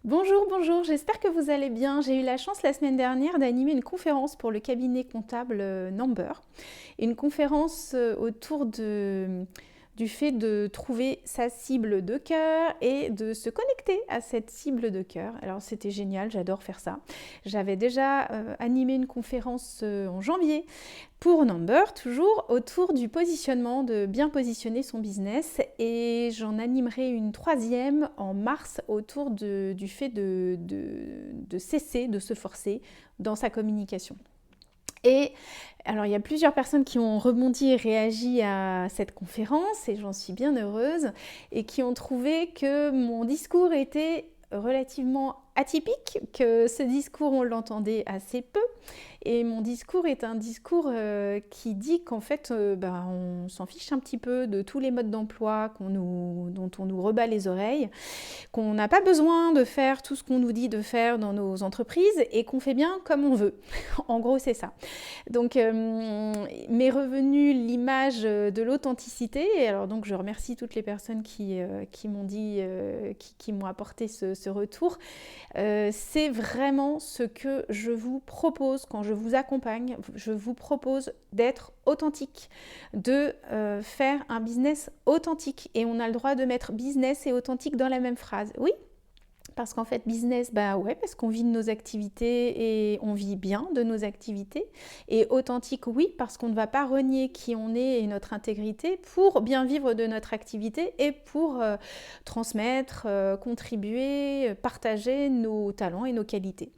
Bonjour, bonjour, j'espère que vous allez bien. J'ai eu la chance la semaine dernière d'animer une conférence pour le cabinet comptable Number. Une conférence du fait de trouver sa cible de cœur et de se connecter à cette cible de cœur. Alors c'était génial, j'adore faire ça. J'avais déjà animé une conférence en janvier pour Number, toujours autour du positionnement, de bien positionner son business, et j'en animerai une troisième en mars autour du fait de cesser de se forcer dans sa communication. Et alors, il y a plusieurs personnes qui ont rebondi et réagi à cette conférence, et j'en suis bien heureuse, et qui ont trouvé que mon discours était relativement atypique, que ce discours, on l'entendait assez peu. Et mon discours est un discours qui dit qu'en fait, on s'en fiche un petit peu de tous les modes d'emploi dont on nous rebat les oreilles, qu'on n'a pas besoin de faire tout ce qu'on nous dit de faire dans nos entreprises et qu'on fait bien comme on veut. En gros, c'est ça. Donc, m'est revenue l'image de l'authenticité. Et alors, donc, je remercie toutes les personnes qui m'ont dit, qui m'ont apporté ce retour. C'est vraiment ce que je vous propose quand je vous accompagne. Je vous propose d'être authentique, de faire un business authentique. Et on a le droit de mettre business et authentique dans la même phrase. Oui, parce qu'en fait, business, parce qu'on vit de nos activités et on vit bien de nos activités. Et authentique, oui, parce qu'on ne va pas renier qui on est et notre intégrité pour bien vivre de notre activité et pour transmettre, contribuer, partager nos talents et nos qualités.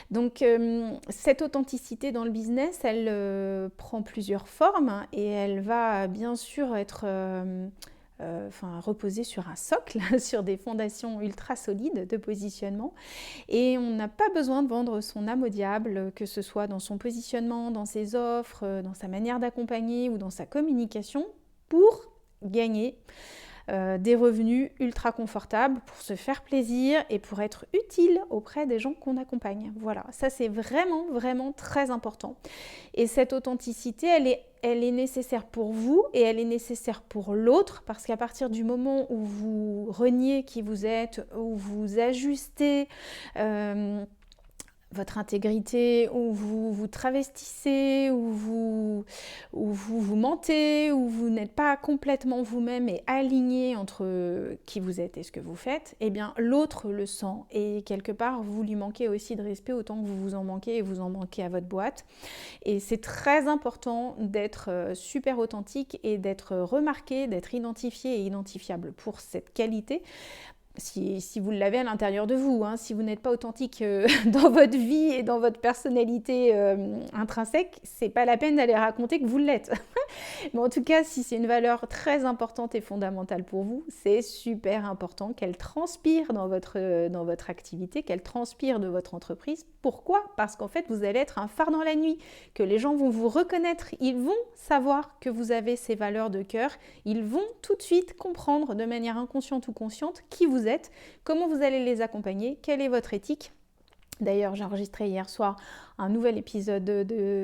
Donc, cette authenticité dans le business, elle prend plusieurs formes et elle va bien sûr être... reposer sur un socle, sur des fondations ultra solides de positionnement. Et on n'a pas besoin de vendre son âme au diable, que ce soit dans son positionnement, dans ses offres, dans sa manière d'accompagner ou dans sa communication, pour gagner des revenus ultra confortables, pour se faire plaisir et pour être utile auprès des gens qu'on accompagne. Voilà, ça c'est vraiment, vraiment très important. Et cette authenticité, elle est nécessaire pour vous et elle est nécessaire pour l'autre, parce qu'à partir du moment où vous reniez qui vous êtes, où vous ajustez votre intégrité, où vous vous travestissez, où vous mentez, où vous n'êtes pas complètement vous-même et aligné entre qui vous êtes et ce que vous faites, eh bien l'autre le sent et quelque part vous lui manquez aussi de respect autant que vous vous en manquez et vous en manquez à votre boîte. Et c'est très important d'être super authentique et d'être remarqué, d'être identifié et identifiable pour cette qualité. Si vous l'avez à l'intérieur de vous, hein, si vous n'êtes pas authentique dans votre vie et dans votre personnalité intrinsèque, c'est pas la peine d'aller raconter que vous l'êtes. Mais en tout cas, si c'est une valeur très importante et fondamentale pour vous, c'est super important qu'elle transpire dans votre activité, qu'elle transpire de votre entreprise. Pourquoi ? Parce qu'en fait, vous allez être un phare dans la nuit, que les gens vont vous reconnaître, ils vont savoir que vous avez ces valeurs de cœur, ils vont tout de suite comprendre de manière inconsciente ou consciente qui vous êtes, comment vous allez les accompagner, quelle est votre éthique. D'ailleurs, j'ai enregistré hier soir un nouvel épisode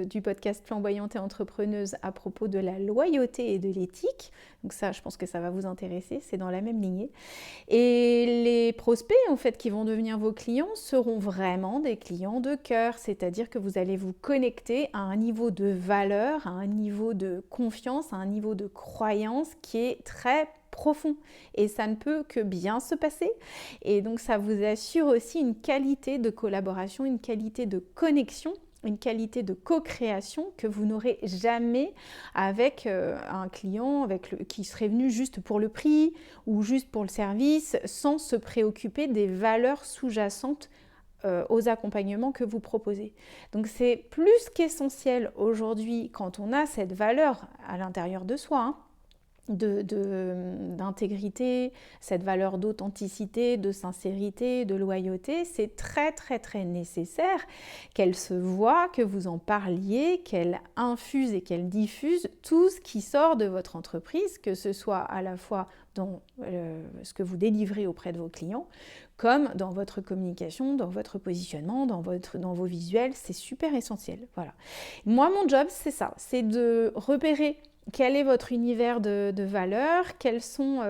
du podcast Flamboyante et Entrepreneuse à propos de la loyauté et de l'éthique. Donc ça, je pense que ça va vous intéresser, c'est dans la même lignée. Et les prospects, en fait, qui vont devenir vos clients seront vraiment des clients de cœur, c'est-à-dire que vous allez vous connecter à un niveau de valeur, à un niveau de confiance, à un niveau de croyance qui est très profond et ça ne peut que bien se passer et donc ça vous assure aussi une qualité de collaboration, une qualité de connexion, une qualité de co-création que vous n'aurez jamais avec un client qui serait venu juste pour le prix ou juste pour le service sans se préoccuper des valeurs sous-jacentes aux accompagnements que vous proposez. Donc c'est plus qu'essentiel aujourd'hui quand on a cette valeur à l'intérieur de soi, hein, d'intégrité, cette valeur d'authenticité, de sincérité, de loyauté, c'est très très très nécessaire qu'elle se voie, que vous en parliez, qu'elle infuse et qu'elle diffuse tout ce qui sort de votre entreprise, que ce soit à la fois dans ce que vous délivrez auprès de vos clients, comme dans votre communication, dans votre positionnement, dans vos visuels, c'est super essentiel. Voilà. Moi, mon job, c'est ça, c'est de repérer quel est votre univers de valeurs, quels sont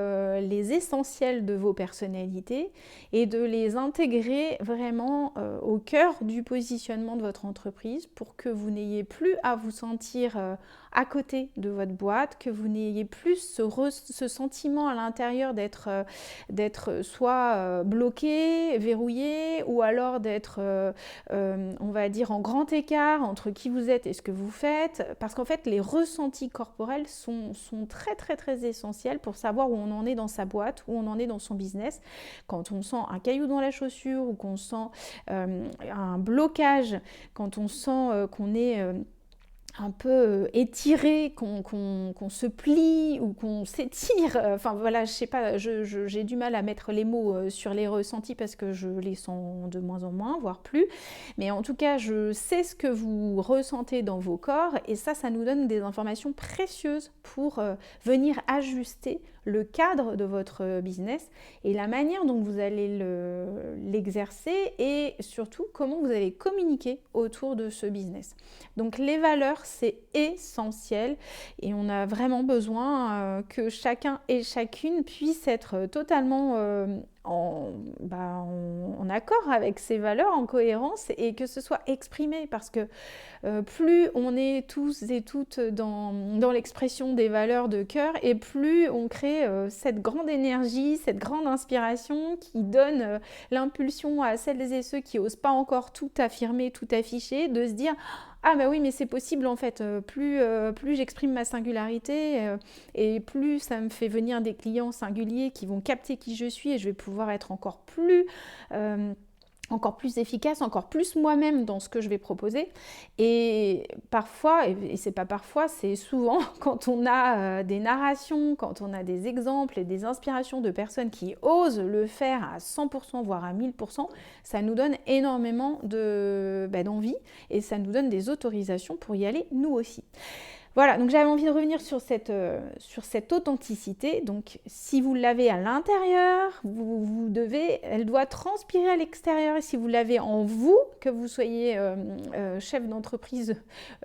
les essentiels de vos personnalités et de les intégrer vraiment au cœur du positionnement de votre entreprise pour que vous n'ayez plus à vous sentir à côté de votre boîte, que vous n'ayez plus ce sentiment à l'intérieur d'être soit bloqué, verrouillé ou alors d'être, on va dire, en grand écart entre qui vous êtes et ce que vous faites. Parce qu'en fait, les ressentis corporels sont très très très essentiels pour savoir où on en est dans sa boîte, où on en est dans son business. Quand on sent un caillou dans la chaussure ou qu'on sent un blocage, quand on sent qu'on est un peu étiré, qu'on se plie ou qu'on s'étire. Enfin voilà, je sais pas, j'ai du mal à mettre les mots sur les ressentis parce que je les sens de moins en moins, voire plus. Mais en tout cas, je sais ce que vous ressentez dans vos corps et ça nous donne des informations précieuses pour venir ajuster le cadre de votre business et la manière dont vous allez l'exercer et surtout comment vous allez communiquer autour de ce business. Donc les valeurs, c'est essentiel et on a vraiment besoin que chacun et chacune puisse être totalement en accord avec ses valeurs, en cohérence et que ce soit exprimé parce que plus on est tous et toutes dans l'expression des valeurs de cœur et plus on crée cette grande énergie, cette grande inspiration qui donne l'impulsion à celles et ceux qui n'osent pas encore tout affirmer, tout afficher, de se dire ah bah oui mais c'est possible en fait, plus j'exprime ma singularité et plus ça me fait venir des clients singuliers qui vont capter qui je suis et je vais pouvoir être encore plus efficace, encore plus moi-même dans ce que je vais proposer. Et parfois, et c'est pas parfois, c'est souvent quand on a des narrations, quand on a des exemples et des inspirations de personnes qui osent le faire à 100%, voire à 1000%, ça nous donne énormément d'envie et ça nous donne des autorisations pour y aller nous aussi. Voilà, donc j'avais envie de revenir sur cette authenticité. Donc, si vous l'avez à l'intérieur, elle doit transpirer à l'extérieur. Et si vous l'avez en vous, que vous soyez chef d'entreprise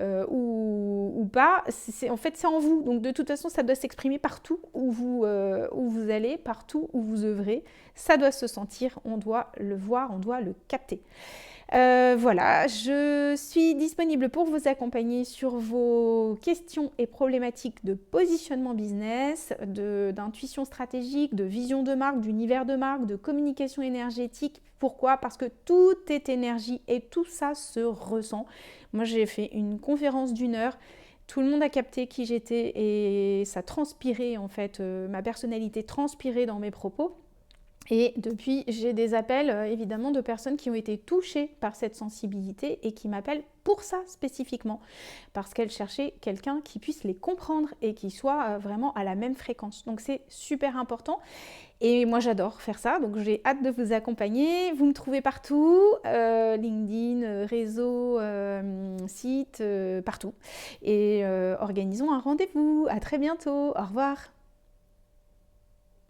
ou pas, en fait, c'est en vous. Donc, de toute façon, ça doit s'exprimer partout où vous allez, partout où vous œuvrez. Ça doit se sentir, on doit le voir, on doit le capter. Voilà, je suis disponible pour vous accompagner sur vos questions et problématiques de positionnement business, d'intuition stratégique, de vision de marque, d'univers de marque, de communication énergétique. Pourquoi ? Parce que tout est énergie et tout ça se ressent. Moi, j'ai fait une conférence d'1 heure. Tout le monde a capté qui j'étais et ça transpirait en fait, ma personnalité transpirait dans mes propos. Et depuis, j'ai des appels évidemment de personnes qui ont été touchées par cette sensibilité et qui m'appellent pour ça spécifiquement, parce qu'elles cherchaient quelqu'un qui puisse les comprendre et qui soit vraiment à la même fréquence. Donc c'est super important et moi j'adore faire ça, donc j'ai hâte de vous accompagner. Vous me trouvez partout, LinkedIn, réseau, site, partout. Et organisons un rendez-vous. À très bientôt. Au revoir.